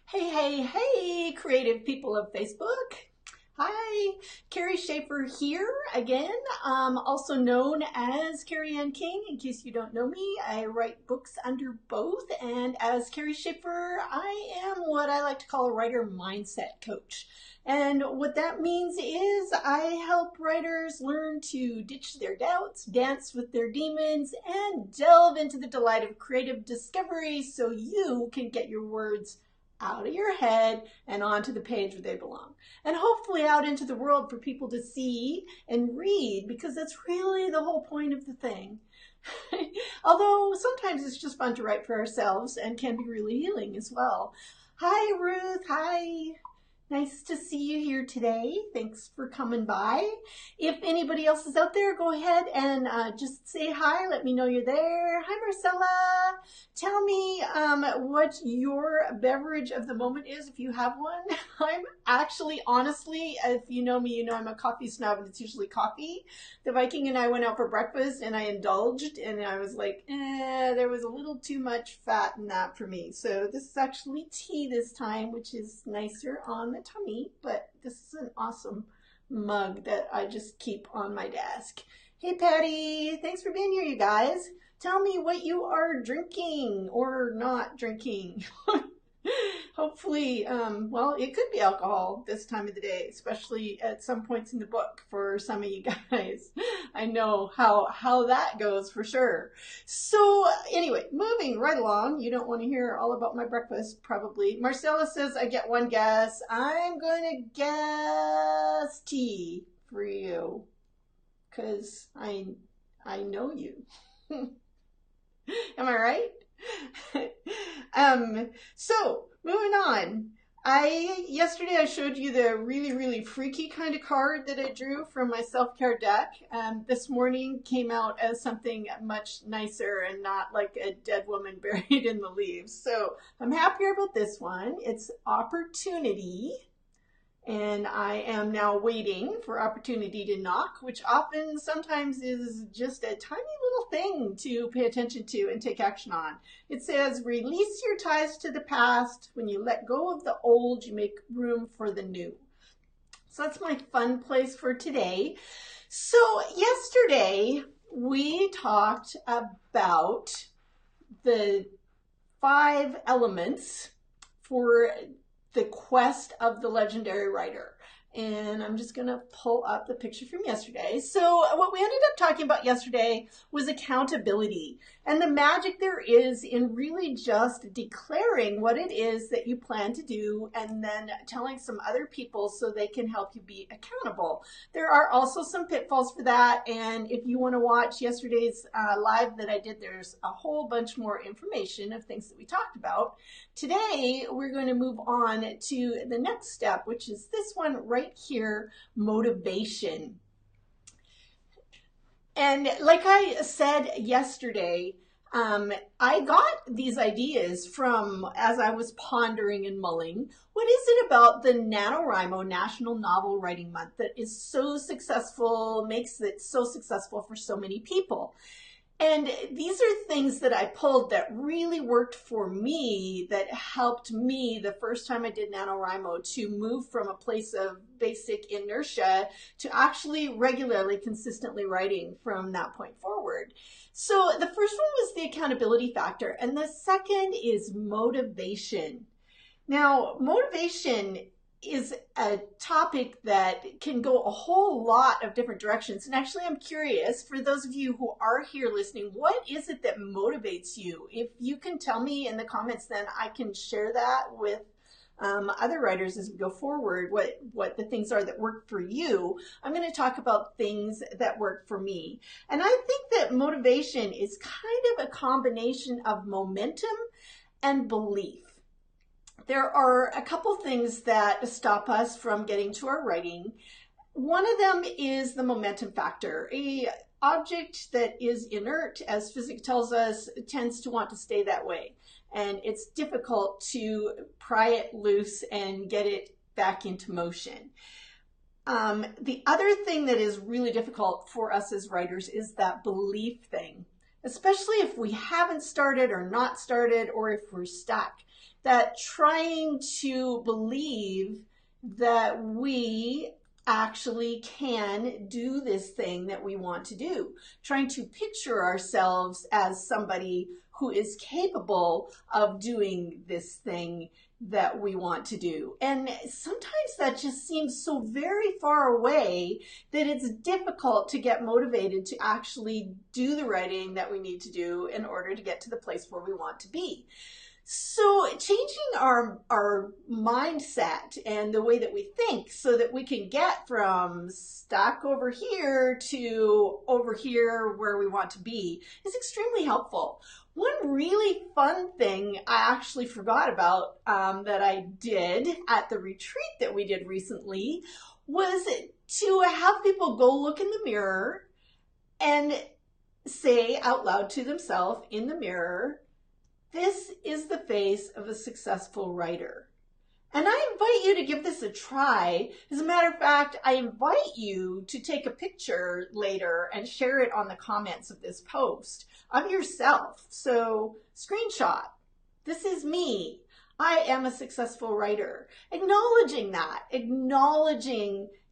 Hey, hey, hey, creative people of Facebook. Hi, Carrie Schaefer here again, also known as Carrie Ann King. In case you don't know me, I write books under both, and as Carrie Schaefer, I am what I like to call a writer mindset coach. And what that means is I help writers learn to ditch their doubts, dance with their demons, and delve into the delight of creative discovery so you can get your words out of your head and onto the page where they belong. And hopefully out into the world for people to see and read, because that's really the whole point of the thing. Although sometimes it's just fun to write for ourselves and can be really healing as well. Hi, Ruth. Hi. Nice to see you here today. Thanks for coming by. If anybody else is out there, go ahead and just say hi. Let me know you're there. Hi, Marcella. Tell me what your beverage of the moment is, if you have one. I'm actually, honestly, if you know me, you know I'm a coffee snob, and it's usually coffee. The Viking and I went out for breakfast, and I indulged, and I was like, there was a little too much fat in that for me. So this is actually tea this time, which is nicer on the tummy, but this is an awesome mug that I just keep on my desk. Hey, Patty, thanks for being here, you guys. Tell me what you are drinking or not drinking. Hopefully, well, it could be alcohol this time of the day, especially at some points in the book for some of you guys. I know how that goes for sure. So anyway, moving right along. You don't want to hear all about my breakfast, probably. Marcella says I get one guess. I'm going to guess tea for you, because I know you. Am I right? So moving on. Yesterday I showed you the really freaky kind of card that I drew from my self-care deck. This morning came out as something much nicer and not like a dead woman buried in the leaves. So I'm happier about this one. It's opportunity. And I am now waiting for opportunity to knock, which often sometimes is just a tiny little thing to pay attention to and take action on. It says, release your ties to the past. When you let go of the old, you make room for the new. So that's my fun place for today. So yesterday we talked about the 5 elements for the quest of the legendary writer. And I'm just going to pull up the picture from yesterday. So what we ended up talking about yesterday was accountability and the magic there is in really just declaring what it is that you plan to do and then telling some other people so they can help you be accountable. There are also some pitfalls for that. And if you want to watch yesterday's live that I did, there's a whole bunch more information of things that we talked about. Today, we're going to move on to the next step, which is this one right here, motivation. And like I said yesterday, I got these ideas from as I was pondering and mulling. What is it about the NaNoWriMo National Novel Writing Month that is so successful, makes it so successful for so many people? And these are things that I pulled that really worked for me, that helped me the first time I did NaNoWriMo to move from a place of basic inertia to actually regularly, consistently writing from that point forward. So the first one was the accountability factor, and the second is motivation. Now, motivation is a topic that can go a whole lot of different directions. And actually, I'm curious, for those of you who are here listening, what is it that motivates you? If you can tell me in the comments, then I can share that with other writers as we go forward, what the things are that work for you. I'm going to talk about things that work for me. And I think that motivation is kind of a combination of momentum and belief. There are a couple things that stop us from getting to our writing. One of them is the momentum factor. An object that is inert, as physics tells us, tends to want to stay that way. And it's difficult to pry it loose and get it back into motion. The other thing that is really difficult for us as writers is that belief thing. especially if we haven't started or not started, or if we're stuck. That trying to believe that we actually can do this thing that we want to do, trying to picture ourselves as somebody who is capable of doing this thing that we want to do. And sometimes that just seems so very far away that it's difficult to get motivated to actually do the writing that we need to do in order to get to the place where we want to be. So changing our mindset and the way that we think so that we can get from stuck over here to over here where we want to be is extremely helpful. One really fun thing I actually forgot about that I did at the retreat that we did recently was to have people go look in the mirror and say out loud to themselves in the mirror, "This is the face of a successful writer." And I invite you to give this a try. As a matter of fact, I invite you to take a picture later and share it on the comments of this post of yourself. So screenshot, "This is me. I am a successful writer." Acknowledging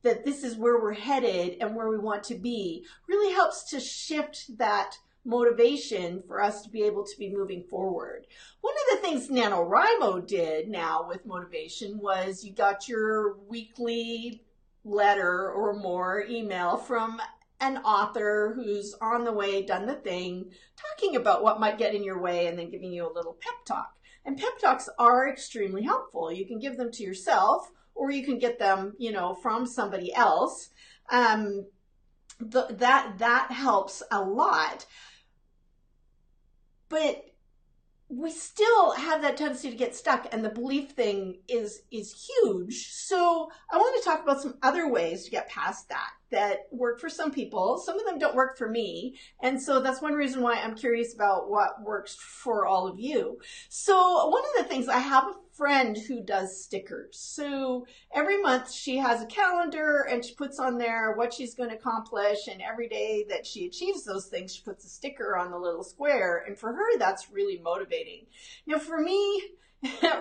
that this is where we're headed and where we want to be really helps to shift that motivation for us to be able to be moving forward. One of the things NaNoWriMo did now with motivation was you got your weekly letter or more email from an author who's on the way, done the thing, talking about what might get in your way and then giving you a little pep talk. And pep talks are extremely helpful. You can give them to yourself or you can get them, from somebody else. That helps a lot. But we still have that tendency to get stuck, and the belief thing is huge. So I want to talk about some other ways to get past that work for some people. Some of them don't work for me, and so that's one reason why I'm curious about what works for all of you. So one of the things, I have a friend who does stickers. So every month she has a calendar and she puts on there what she's going to accomplish, and every day that she achieves those things, she puts a sticker on the little square, and for her that's really motivating. Now for me,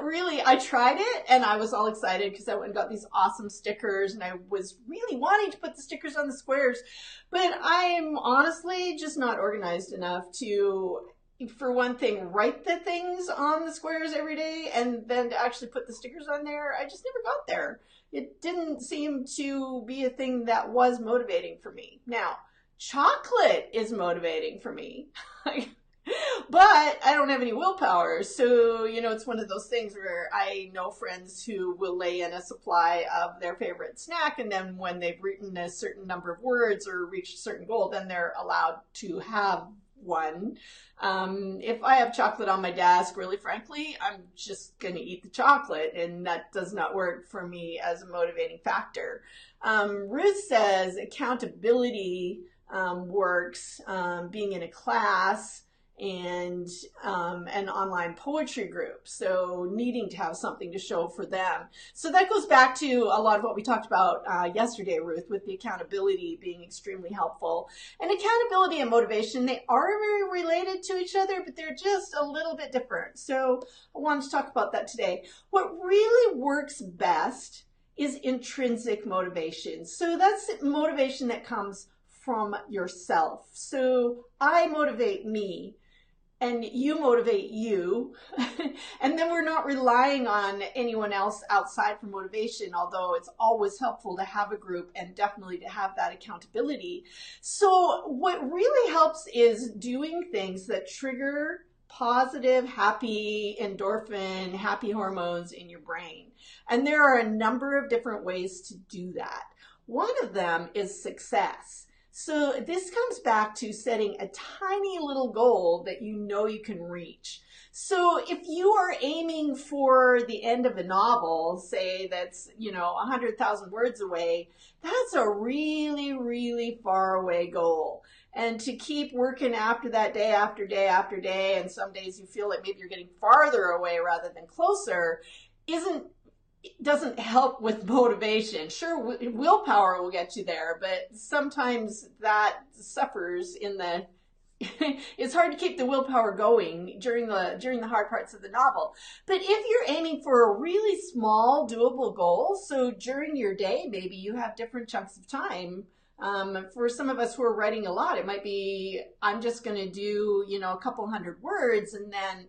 really, I tried it and I was all excited because I went and got these awesome stickers and I was really wanting to put the stickers on the squares, but I'm honestly just not organized enough to, for one thing, write the things on the squares every day and then to actually put the stickers on there. I just never got there. It didn't seem to be a thing that was motivating for me. Now, chocolate is motivating for me. But I don't have any willpower. So, it's one of those things where I know friends who will lay in a supply of their favorite snack, and then when they've written a certain number of words or reached a certain goal, then they're allowed to have one. If I have chocolate on my desk, really frankly, I'm just going to eat the chocolate, and that does not work for me as a motivating factor. Ruth says accountability works, being in a class, and an online poetry group. So needing to have something to show for them. So that goes back to a lot of what we talked about yesterday, Ruth, with the accountability being extremely helpful. And accountability and motivation, they are very related to each other, but they're just a little bit different. So I wanted to talk about that today. What really works best is intrinsic motivation. So that's motivation that comes from yourself. So I motivate me, and you motivate you, and then we're not relying on anyone else outside for motivation, although it's always helpful to have a group and definitely to have that accountability. So what really helps is doing things that trigger positive, happy endorphin, happy hormones in your brain. And there are a number of different ways to do that. One of them is success. So this comes back to setting a tiny little goal that you know you can reach. So if you are aiming for the end of a novel, say that's, 100,000 words away, that's a really, really far away goal. And to keep working after that day after day after day, and some days you feel like maybe you're getting farther away rather than closer, doesn't help with motivation. Sure, willpower will get you there, but sometimes that suffers in the it's hard to keep the willpower going during the hard parts of the novel. But if you're aiming for a really small, doable goal, so during your day, maybe you have different chunks of time. For some of us who are writing a lot, it might be, I'm just going to do, a couple hundred words, and then,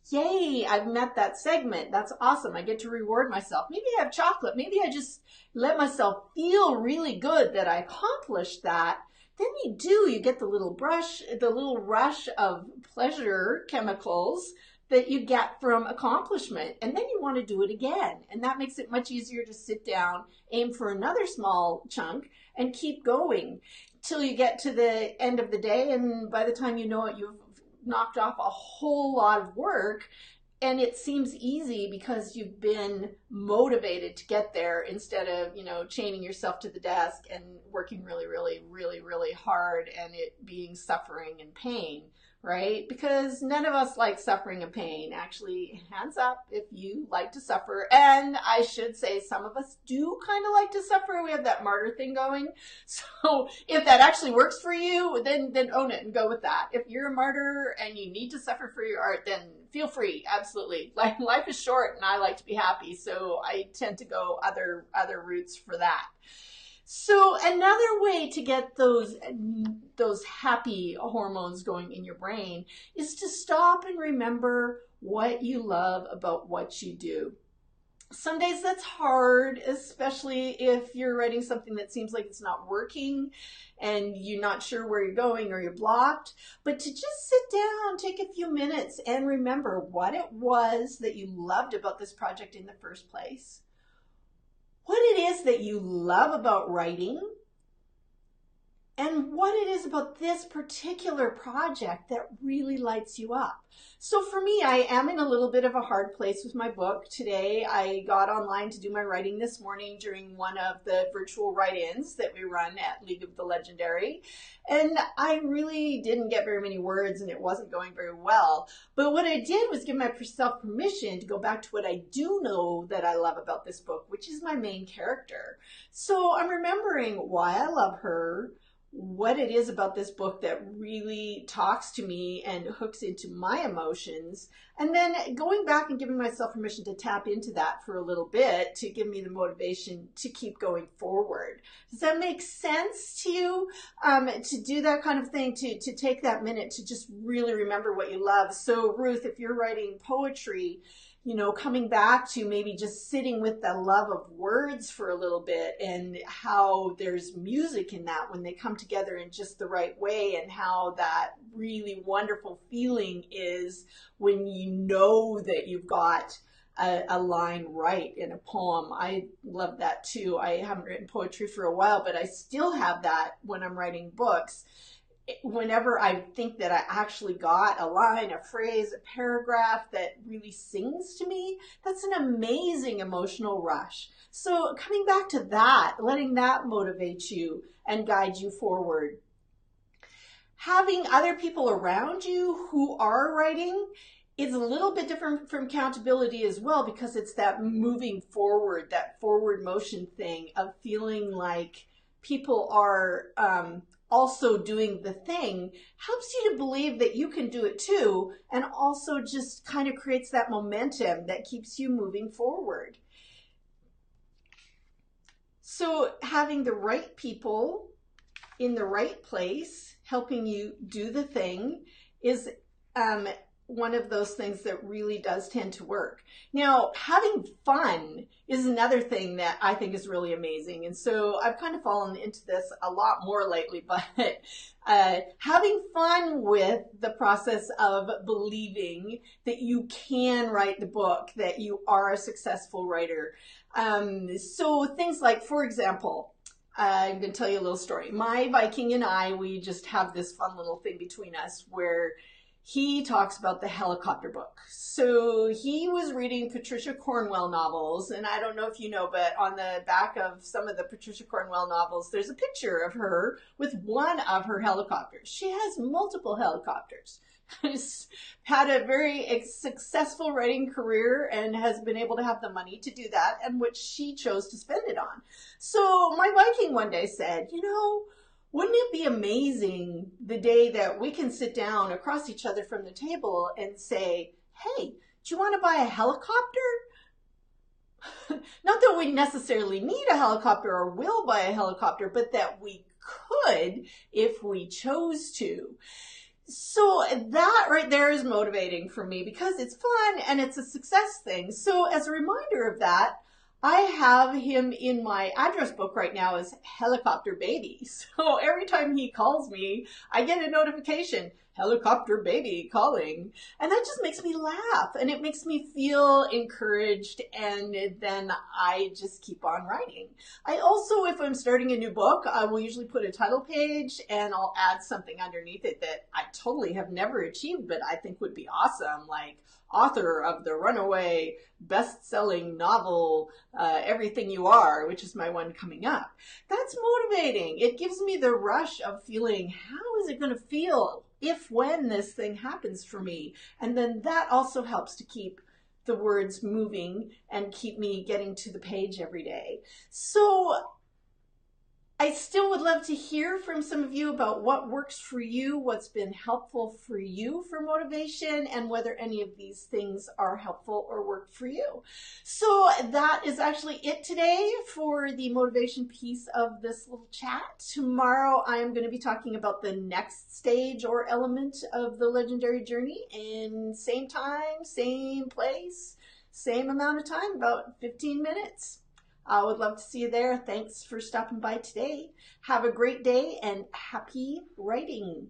yay, I've met that segment. That's awesome. I get to reward myself. Maybe I have chocolate. Maybe I just let myself feel really good that I accomplished that. Then you get the little rush of pleasure chemicals that you get from accomplishment. And then you want to do it again. And that makes it much easier to sit down, aim for another small chunk, and keep going till you get to the end of the day. And by the time you know it, you've knocked off a whole lot of work. And it seems easy because you've been motivated to get there instead of, chaining yourself to the desk and working really, really, really, really hard and it being suffering and pain, right? Because none of us like suffering and pain. Actually, hands up if you like to suffer. And I should say some of us do kind of like to suffer. We have that martyr thing going. So if that actually works for you, then own it and go with that. If you're a martyr and you need to suffer for your art, then feel free. Absolutely. Life is short and I like to be happy. So I tend to go other routes for that. So another way to get those happy hormones going in your brain is to stop and remember what you love about what you do. Some days that's hard, especially if you're writing something that seems like it's not working and you're not sure where you're going or you're blocked. But to just sit down, take a few minutes and remember what it was that you loved about this project in the first place, what it is that you love about writing, and what it is about this particular project that really lights you up. So for me, I am in a little bit of a hard place with my book. Today, I got online to do my writing this morning during one of the virtual write-ins that we run at League of the Legendary. And I really didn't get very many words and it wasn't going very well. But what I did was give myself permission to go back to what I do know that I love about this book, which is my main character. So I'm remembering why I love her, what it is about this book that really talks to me and hooks into my emotions, and then going back and giving myself permission to tap into that for a little bit to give me the motivation to keep going forward. Does that make sense to you? To do that kind of thing, to take that minute to just really remember what you love. So Ruth, if you're writing poetry, coming back to maybe just sitting with the love of words for a little bit and how there's music in that when they come together in just the right way, and how that really wonderful feeling is when you know that you've got a line right in a poem. I love that too. I haven't written poetry for a while, but I still have that when I'm writing books. Whenever I think that I actually got a line, a phrase, a paragraph that really sings to me, that's an amazing emotional rush. So coming back to that, letting that motivate you and guide you forward. Having other people around you who are writing is a little bit different from accountability as well, because it's that moving forward, that forward motion thing of feeling like people are also doing the thing, helps you to believe that you can do it too, and also just kind of creates that momentum that keeps you moving forward. So having the right people in the right place helping you do the thing is one of those things that really does tend to work. Now, having fun is another thing that I think is really amazing. And so I've kind of fallen into this a lot more lately, but having fun with the process of believing that you can write the book, that you are a successful writer. So things like, for example, I'm going to tell you a little story. My Viking and I, we just have this fun little thing between us where he talks about the helicopter book. So he was reading Patricia Cornwell novels, and I don't know if you know, but on the back of some of the Patricia Cornwell novels, there's a picture of her with one of her helicopters. She has multiple helicopters. She's had a very successful writing career and has been able to have the money to do that, and which she chose to spend it on. So my Viking one day said, Wouldn't it be amazing the day that we can sit down across each other from the table and say, hey, do you want to buy a helicopter? Not that we necessarily need a helicopter or will buy a helicopter, but that we could if we chose to. So that right there is motivating for me because it's fun and it's a success thing. So as a reminder of that, I have him in my address book right now as Helicopter Baby. So every time he calls me, I get a notification, Helicopter Baby calling. And that just makes me laugh and it makes me feel encouraged, and then I just keep on writing. I also, if I'm starting a new book, I will usually put a title page and I'll add something underneath it that I totally have never achieved but I think would be awesome, like author of the runaway best-selling novel Everything You Are, which is my one coming up. That's motivating. It gives me the rush of feeling, how is it going to feel when this thing happens for me? And then that also helps to keep the words moving and keep me getting to the page every day. So I still would love to hear from some of you about what works for you, what's been helpful for you for motivation, and whether any of these things are helpful or work for you. So that is actually it today for the motivation piece of this little chat. Tomorrow I'm going to be talking about the next stage or element of the legendary journey, in same time, same place, same amount of time, about 15 minutes. I would love to see you there. Thanks for stopping by today. Have a great day and happy writing.